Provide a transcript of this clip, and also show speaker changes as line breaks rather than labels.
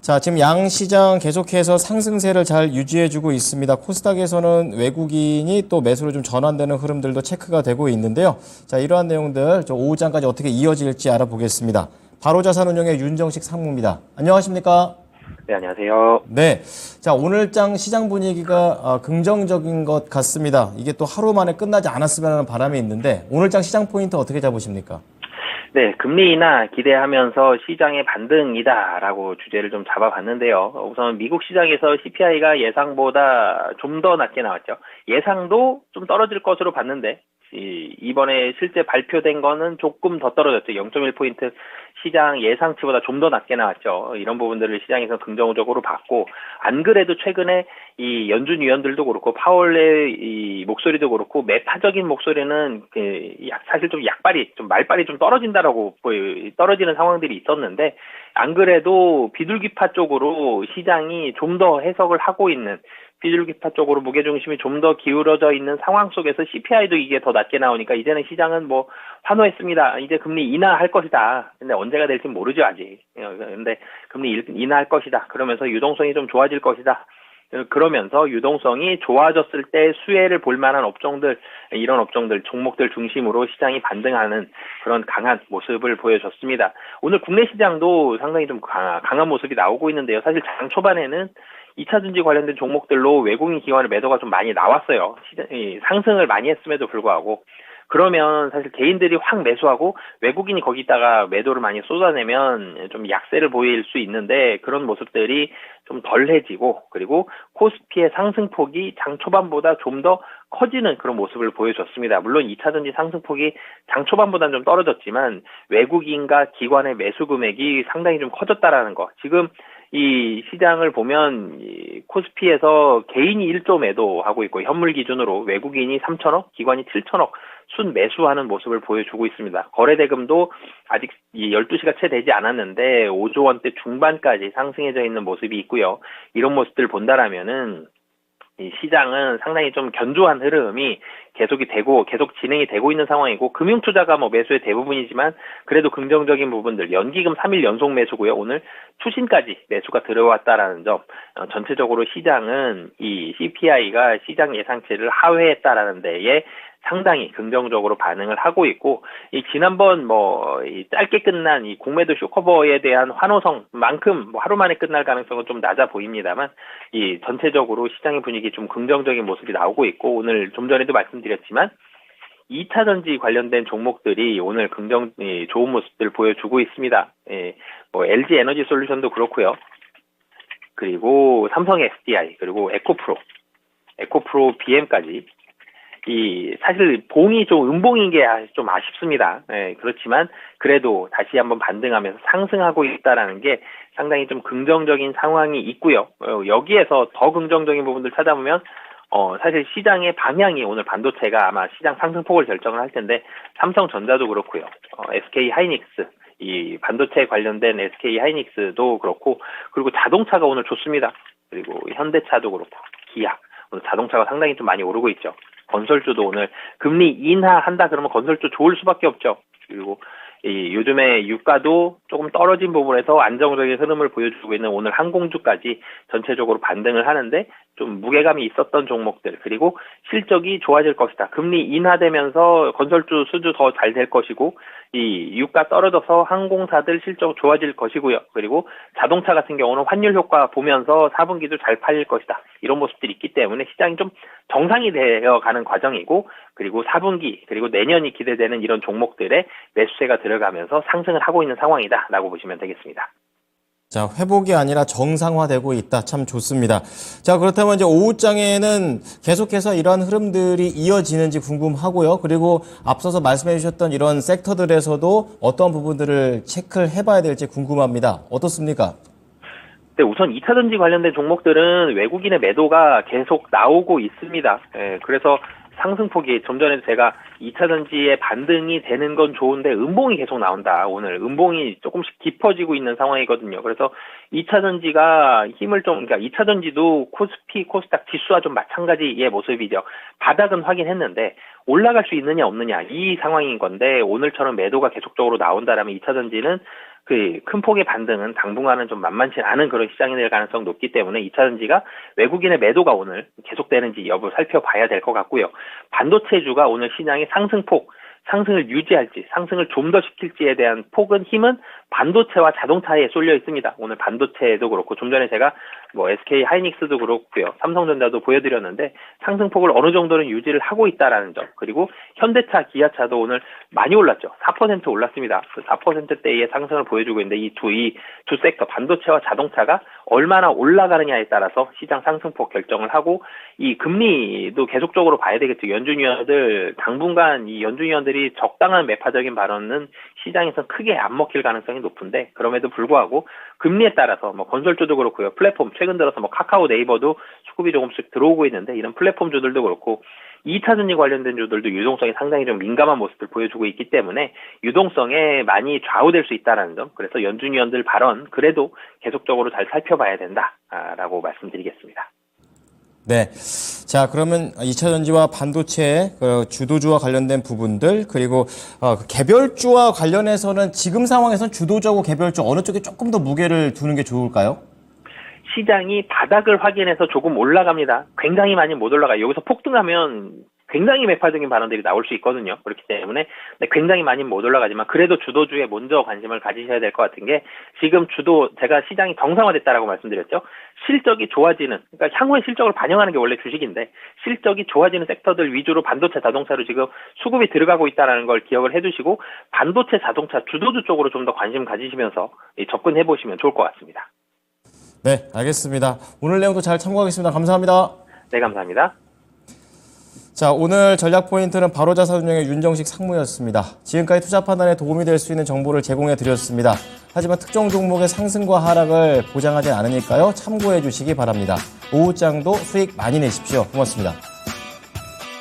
자, 지금 양 시장 계속해서 상승세를 잘 유지해주고 있습니다. 코스닥에서는 외국인이 또 매수로 좀 전환되는 흐름들도 체크가 되고 있는데요. 자, 이러한 내용들 오후장까지 어떻게 이어질지 알아보겠습니다. 바로자산운용의 윤정식 상무입니다. 안녕하십니까?
네, 안녕하세요.
네. 자, 오늘장 시장 분위기가 긍정적인 것 같습니다. 이게 또 하루 만에 끝나지 않았으면 하는 바람이 있는데 오늘장 시장 포인트 어떻게 잡으십니까?
네, 금리 인하 기대하면서 시장의 반등이다라고 주제를 좀 잡아봤는데요. 우선 미국 시장에서 CPI가 예상보다 좀 더 낮게 나왔죠. 예상도 좀 떨어질 것으로 봤는데 이번에 실제 발표된 거는 조금 더 떨어졌죠. 0.1포인트 시장 예상치보다 좀 더 낮게 나왔죠. 이런 부분들을 시장에서 긍정적으로 봤고, 안 그래도 최근에 이 연준 위원들도 그렇고 파월의 이 목소리도 그렇고 매파적인 목소리는 사실 좀 말빨이 좀 떨어진다라고 떨어지는 상황들이 있었는데, 안 그래도 비둘기파 쪽으로 시장이 좀 더 해석을 하고 있는, 비둘기파 쪽으로 무게중심이 좀 더 기울어져 있는 상황 속에서 CPI도 이게 더 낮게 나오니까 이제는 시장은 뭐 환호했습니다. 이제 금리 인하할 것이다. 근데 언제가 될지 모르죠, 아직. 근데 금리 인하할 것이다. 그러면서 유동성이 좀 좋아질 것이다. 그러면서 유동성이 좋아졌을 때 수혜를 볼 만한 업종들, 이런 업종들, 종목들 중심으로 시장이 반등하는 그런 강한 모습을 보여줬습니다. 오늘 국내 시장도 상당히 좀 강한 모습이 나오고 있는데요. 사실 장 초반에는 2차전지 관련된 종목들로 외국인 기관의 매도가 좀 많이 나왔어요. 상승을 많이 했음에도 불구하고. 그러면 사실 개인들이 확 매수하고 외국인이 거기다가 매도를 많이 쏟아내면 좀 약세를 보일 수 있는데, 그런 모습들이 좀 덜해지고, 그리고 코스피의 상승폭이 장 초반보다 좀 더 커지는 그런 모습을 보여줬습니다. 물론 2차전지 상승폭이 장 초반보다는 좀 떨어졌지만 외국인과 기관의 매수 금액이 상당히 좀 커졌다라는 거. 지금 이 시장을 보면 코스피에서 개인이 1조 매도하고 있고, 현물 기준으로 외국인이 3천억, 기관이 7천억 순 매수하는 모습을 보여주고 있습니다. 거래대금도 아직 12시가 채 되지 않았는데 5조 원대 중반까지 상승해져 있는 모습이 있고요. 이런 모습들 본다라면은 이 시장은 상당히 좀 견조한 흐름이 계속 진행이 되고 있는 상황이고, 금융투자가 뭐 매수의 대부분이지만 그래도 긍정적인 부분들, 연기금 3일 연속 매수고요. 오늘 투신까지 매수가 들어왔다라는 점, 전체적으로 시장은 이 CPI가 시장 예상치를 하회했다라는 데에 상당히 긍정적으로 반응을 하고 있고, 이 지난번 이 짧게 끝난 이 공매도 쇼커버에 대한 환호성만큼 하루 만에 끝날 가능성은 좀 낮아 보입니다만, 이 전체적으로 시장의 분위기 좀 긍정적인 모습이 나오고 있고, 오늘 좀 전에도 말씀드렸지만 2차 전지 관련된 종목들이 오늘 좋은 모습들 보여주고 있습니다. LG 에너지 솔루션도 그렇고요. 그리고 삼성 SDI, 그리고 에코프로 BM까지. 사실 봉이 좀 음봉인 게 좀 아쉽습니다. 그렇지만 그래도 다시 한번 반등하면서 상승하고 있다라는 게 상당히 좀 긍정적인 상황이 있고요. 여기에서 더 긍정적인 부분들 찾아보면 사실 시장의 방향이, 오늘 반도체가 아마 시장 상승폭을 결정을 할 텐데, 삼성전자도 그렇고요. SK 하이닉스, 이 반도체 관련된 SK 하이닉스도 그렇고, 그리고 자동차가 오늘 좋습니다. 그리고 현대차도 그렇고, 기아, 오늘 자동차가 상당히 좀 많이 오르고 있죠. 건설주도 오늘 금리 인하한다 그러면 건설주 좋을 수밖에 없죠. 그리고 요즘에 유가도 조금 떨어진 부분에서 안정적인 흐름을 보여주고 있는 오늘 항공주까지 전체적으로 반등을 하는데, 좀 무게감이 있었던 종목들, 그리고 실적이 좋아질 것이다. 금리 인하되면서 건설주 수주 더 잘 될 것이고, 이 유가 떨어져서 항공사들 실적 좋아질 것이고요. 그리고 자동차 같은 경우는 환율 효과 보면서 4분기도 잘 팔릴 것이다. 이런 모습들이 있기 때문에 시장이 좀 정상이 되어 가는 과정이고, 그리고 4분기 그리고 내년이 기대되는 이런 종목들의 매수세가 들어가면서 상승을 하고 있는 상황이다라고 보시면 되겠습니다.
자, 회복이 아니라 정상화되고 있다. 참 좋습니다. 자, 그렇다면 이제 오후장에는 계속해서 이러한 흐름들이 이어지는지 궁금하고요. 그리고 앞서서 말씀해 주셨던 이런 섹터들에서도 어떤 부분들을 체크를 해봐야 될지 궁금합니다. 어떻습니까?
네, 우선 2차전지 관련된 종목들은 외국인의 매도가 계속 나오고 있습니다. 그래서 상승폭이, 좀 전에 제가 2차전지의 반등이 되는 건 좋은데 음봉이 계속 나온다. 오늘 음봉이 조금씩 깊어지고 있는 상황이거든요. 그래서 2차전지가 그러니까 2차전지도 코스피, 코스닥 지수와 좀 마찬가지의 모습이죠. 바닥은 확인했는데 올라갈 수 있느냐 없느냐 이 상황인 건데, 오늘처럼 매도가 계속적으로 나온다라면 2차전지는 그 큰 폭의 반등은 당분간은 좀 만만치 않은 그런 시장이 될 가능성이 높기 때문에 2차전지가 외국인의 매도가 오늘 계속되는지 여부 살펴봐야 될 것 같고요. 반도체주가 오늘 시장의 상승을 유지할지 상승을 좀 더 시킬지에 대한 힘은 반도체와 자동차에 쏠려 있습니다. 오늘 반도체도 그렇고 좀 전에 제가 SK 하이닉스도 그렇고요. 삼성전자도 보여드렸는데 상승폭을 어느 정도는 유지를 하고 있다라는 점. 그리고 현대차, 기아차도 오늘 많이 올랐죠. 4% 올랐습니다. 그 4%대의 상승을 보여주고 있는데 이 두 섹터 반도체와 자동차가 얼마나 올라가느냐에 따라서 시장 상승폭 결정을 하고 이 금리도 계속적으로 봐야 되겠죠. 연준위원들 당분간 이 연준위원들이 적당한 매파적인 발언은 시장에서 크게 안 먹힐 가능성이 높은데 그럼에도 불구하고 금리에 따라서 건설주도 그렇고요. 플랫폼 최근 들어서 카카오 네이버도 수급이 조금씩 들어오고 있는데 이런 플랫폼주들도 그렇고 2차전지 관련된 주들도 유동성이 상당히 좀 민감한 모습을 보여주고 있기 때문에 유동성에 많이 좌우될 수 있다는 점. 그래서 연준위원들 발언 그래도 계속적으로 잘 살펴봐야 된다라고 말씀드리겠습니다.
네. 자, 그러면 2차전지와 반도체 주도주와 관련된 부분들 그리고 그 개별주와 관련해서는 지금 상황에서는 주도주하고 개별주 어느 쪽에 조금 더 무게를 두는 게 좋을까요?
시장이 바닥을 확인해서 조금 올라갑니다. 굉장히 많이 못 올라가요. 여기서 폭등하면 굉장히 매파적인 발언들이 나올 수 있거든요. 그렇기 때문에 굉장히 많이 못 올라가지만 그래도 주도주에 먼저 관심을 가지셔야 될 것 같은 게 지금 제가 시장이 정상화됐다라고 말씀드렸죠. 실적이 좋아지는, 그러니까 향후의 실적을 반영하는 게 원래 주식인데 실적이 좋아지는 섹터들 위주로 반도체, 자동차로 지금 수급이 들어가고 있다는 걸 기억을 해두시고 반도체, 자동차 주도주 쪽으로 좀 더 관심 가지시면서 접근해 보시면 좋을 것 같습니다.
네, 알겠습니다. 오늘 내용도 잘 참고하겠습니다. 감사합니다.
네, 감사합니다.
자, 오늘 전략 포인트는 바로자산운용의 윤정식 상무였습니다. 지금까지 투자 판단에 도움이 될 수 있는 정보를 제공해 드렸습니다. 하지만 특정 종목의 상승과 하락을 보장하지 않으니까요. 참고해 주시기 바랍니다. 오후장도 수익 많이 내십시오. 고맙습니다.